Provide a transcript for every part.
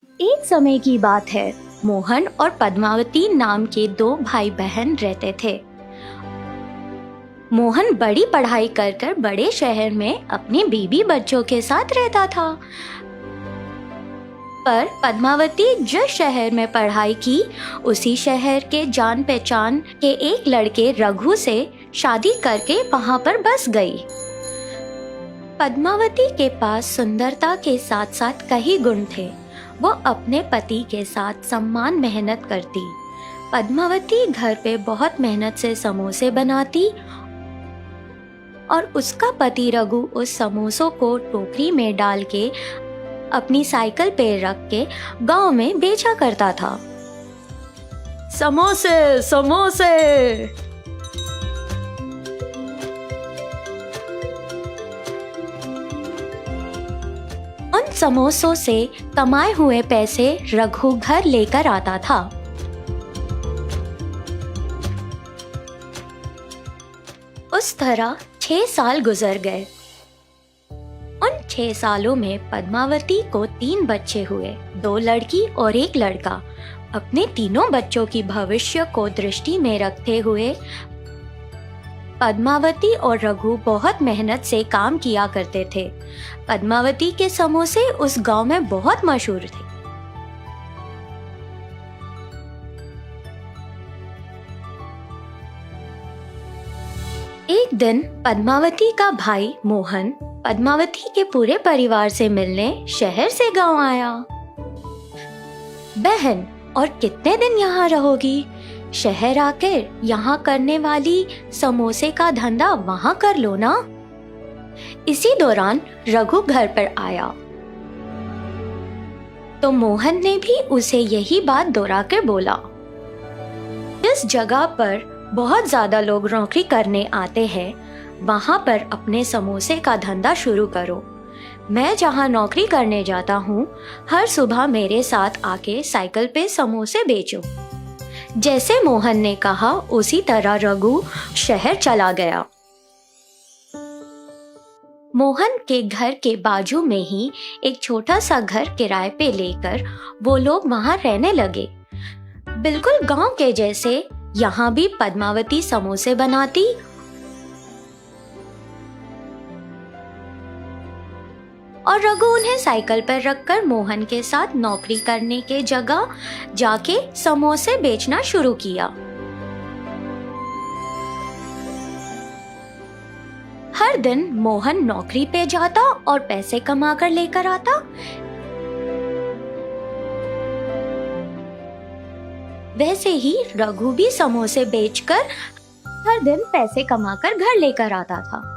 एक समय की बात है। मोहन और पद्मावती नाम के दो भाई बहन रहते थे। मोहन बड़ी पढ़ाई कर कर बड़े शहर में अपने बीबी बच्चों के साथ रहता था, पर पद्मावती जिस शहर में पढ़ाई की उसी शहर के जान पहचान के एक लड़के रघु से शादी करके वहां पर बस गई। पद्मावती के पास सुंदरता के साथ साथ कई गुण थे। वो अपने पति के साथ सम्मान मेहनत करती। पद्मावती घर पे बहुत मेहनत से समोसे बनाती और उसका पति रघु उस समोसों को टोकरी में डाल के अपनी साइकिल पे रख के गांव में बेचा करता था। समोसे समोसे। उन समोसों से कमाए हुए पैसे रघु घर लेकर आता था। उस तरह 6 साल गुजर गए। उन 6 सालों में पद्मावती को 3 बच्चे हुए, 2 लड़की और 1 लड़का। अपने तीनों बच्चों की भविष्य को दृष्टि में रखते हुए पद्मावती और रघु बहुत मेहनत से काम किया करते थे। पद्मावती के समोसे उस गांव में बहुत मशहूर थे। एक दिन पद्मावती का भाई मोहन पद्मावती के पूरे परिवार से मिलने शहर से गांव आया। बहन, और कितने दिन यहाँ रहोगी? शहर आकर यहाँ करने वाली समोसे का धंधा वहाँ कर लो ना। इसी दौरान रघु घर पर आया तो मोहन ने भी उसे यही बात दोहरा कर बोला, जिस जगह पर बहुत ज्यादा लोग नौकरी करने आते हैं वहां पर अपने समोसे का धंधा शुरू करो। मैं जहां नौकरी करने जाता हूँ, हर सुबह मेरे साथ आके साइकिल पे समोसे बेचो। जैसे मोहन ने कहा उसी तरह रघु शहर चला गया। मोहन के घर के बाजू में ही एक छोटा सा घर किराए पे लेकर वो लोग वहां रहने लगे। बिल्कुल गांव के जैसे यहाँ भी पद्मावती समोसे बनाती और रघु उन्हें साइकिल पर रखकर मोहन के साथ नौकरी करने के जगह जाके समोसे बेचना शुरू किया। हर दिन मोहन नौकरी पे जाता और पैसे कमा कर लेकर आता। वैसे ही रघु भी समोसे बेचकर हर दिन पैसे कमाकर घर लेकर आता था।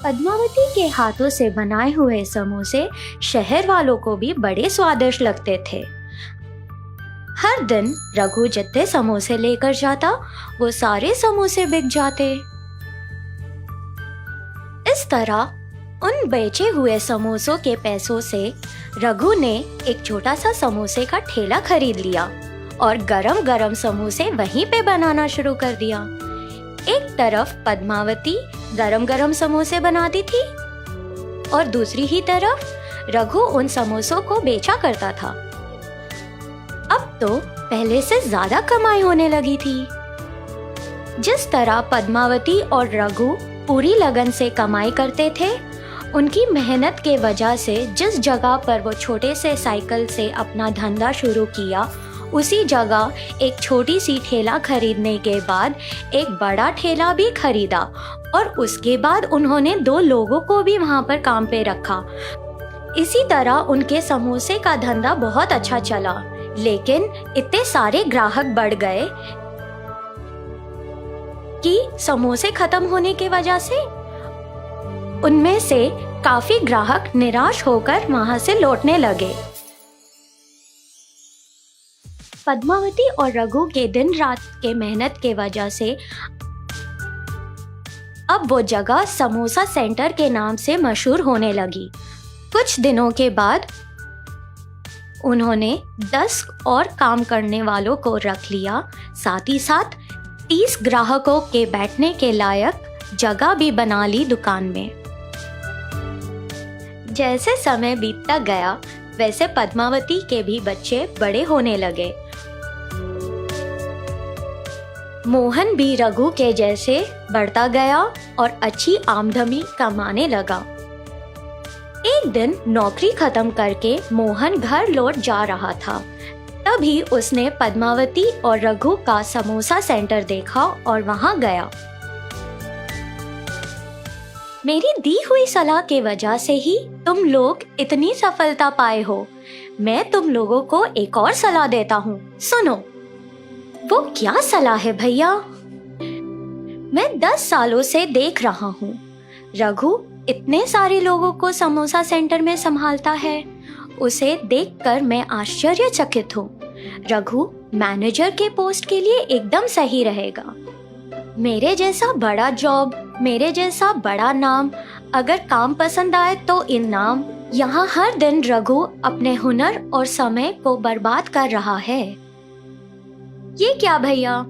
पद्मावती के हाथों से बनाए हुए समोसे शहर वालों को भी बड़े स्वादिष्ट लगते थे। हर दिन रघु जितने समोसे लेकर जाता वो सारे समोसे बिक जाते। इस तरह उन बेचे हुए समोसों के पैसों से रघु ने एक छोटा सा समोसे का ठेला खरीद लिया और गरम गरम समोसे वहीं पे बनाना शुरू कर दिया। एक तरफ पद्मावती गरम गरम समोसे बनाती थी और दूसरी ही तरफ रघु उन समोसों को बेचा करता था। अब तो पहले से ज्यादा कमाई होने लगी थी। जिस तरह पद्मावती और रघु पूरी लगन से कमाई करते थे, उनकी मेहनत के वजह से जिस जगह पर वो छोटे से साइकिल से अपना धंधा शुरू किया, उसी जगह एक छोटी सी ठेला खरीदने के बाद एक बड़ा ठेला भी खरीदा और उसके बाद उन्होंने 2 लोगों को भी वहां पर काम पे रखा। इसी तरह उनके समोसे का धंधा बहुत अच्छा चला, लेकिन इतने सारे ग्राहक बढ़ गए कि समोसे खत्म होने की वजह से उनमें से काफी ग्राहक निराश होकर वहां से लौटने लगे। पद्मावती और रघु के दिन रात के मेहनत के वजह से अब वो जगह समोसा सेंटर के नाम से मशहूर होने लगी। कुछ दिनों के बाद उन्होंने 10 और काम करने वालों को रख लिया, साथ ही साथ 30 ग्राहकों के बैठने के लायक जगह भी बना ली दुकान में। जैसे समय बीतता गया वैसे पद्मावती के भी बच्चे बड़े होने लगे। मोहन भी रघु के जैसे बढ़ता गया और अच्छी आमदनी कमाने लगा। एक दिन नौकरी खत्म करके मोहन घर लौट जा रहा था। तभी उसने पद्मावती और रघु का समोसा सेंटर देखा और वहां गया। मेरी दी हुई सलाह के वजह से ही तुम लोग इतनी सफलता पाए हो। मैं तुम लोगों को एक और सलाह देता हूँ, सुनो। वो क्या सलाह है भैया? मैं 10 सालों से देख रहा हूँ रघु इतने सारे लोगों को समोसा सेंटर में संभालता है। उसे देखकर मैं आश्चर्यचकित हूँ। रघु मैनेजर के पोस्ट के लिए एकदम सही रहेगा। मेरे जैसा बड़ा जॉब, मेरे जैसा बड़ा नाम, अगर काम पसंद आए तो इनाम। यहाँ हर दिन रघु अपने हुनर और समय को बर्बाद कर रहा है। ये क्या भैया?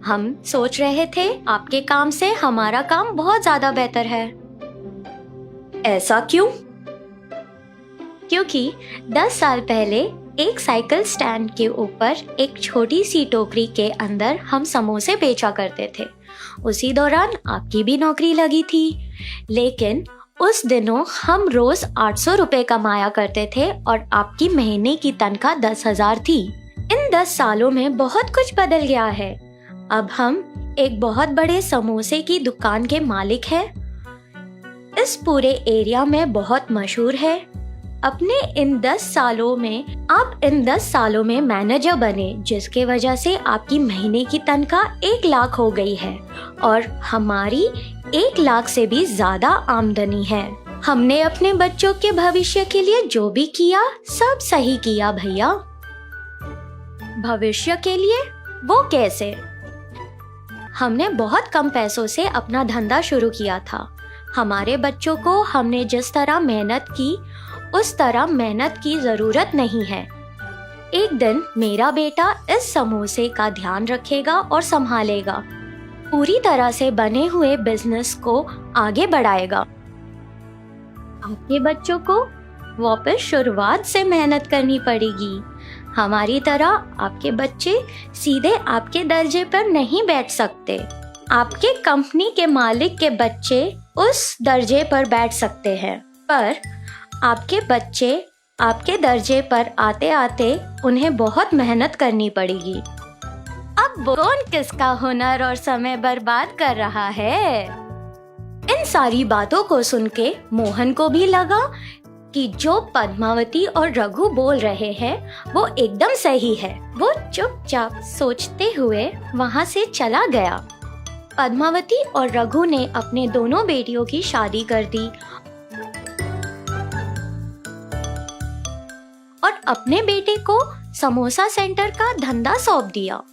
हम सोच रहे थे आपके काम से हमारा काम बहुत ज्यादा बेहतर है। ऐसा क्यों? क्योंकि 10 साल पहले एक साइकिल स्टैंड के ऊपर एक छोटी सी टोकरी के अंदर हम समोसे बेचा करते थे। उसी दौरान आपकी भी नौकरी लगी थी। लेकिन उस दिनों हम रोज 800 रुपए कमाया करते थे और आपकी महीने की तनख्वाह 10,000 थी। इन 10 सालों में बहुत कुछ बदल गया है। अब हम एक बहुत बड़े समोसे की दुकान के मालिक हैं। इस पूरे एरिया में बहुत मशहूर है। आप इन 10 सालों में मैनेजर बने, जिसके वजह से आपकी महीने की तनख्वाह 1 लाख हो गई है और हमारी 1 लाख से भी ज्यादा आमदनी है। हमने अपने बच्चों के भविष्य के लिए जो भी किया सब सही किया भैया। भविष्य के लिए? वो कैसे? हमने बहुत कम पैसों से अपना धंधा शुरू किया था। हमारे बच्चों को हमने जिस तरह मेहनत की उस तरह मेहनत की जरूरत नहीं है। एक दिन मेरा बेटा इस समोसे का ध्यान रखेगा और संभालेगा, पूरी तरह से बने हुए बिजनेस को आगे बढ़ाएगा। आपके बच्चों को वापस शुरुआत से मेहनत करनी पड़ेगी। हमारी तरह आपके बच्चे सीधे आपके दर्जे पर नहीं बैठ सकते। आपके कंपनी के मालिक के बच्चे उस दर्जे पर बैठ सकते हैं, पर आपके बच्चे आपके दर्जे पर आते आते उन्हें बहुत मेहनत करनी पड़ेगी। अब कौन किसका हुनर और समय बर्बाद कर रहा है? इन सारी बातों को सुन के मोहन को भी लगा कि जो पद्मावती और रघु बोल रहे हैं वो एकदम सही है। वो चुपचाप सोचते हुए वहाँ से चला गया। पद्मावती और रघु ने अपने दोनों बेटियों की शादी कर दी और अपने बेटे को समोसा सेंटर का धंधा सौंप दिया।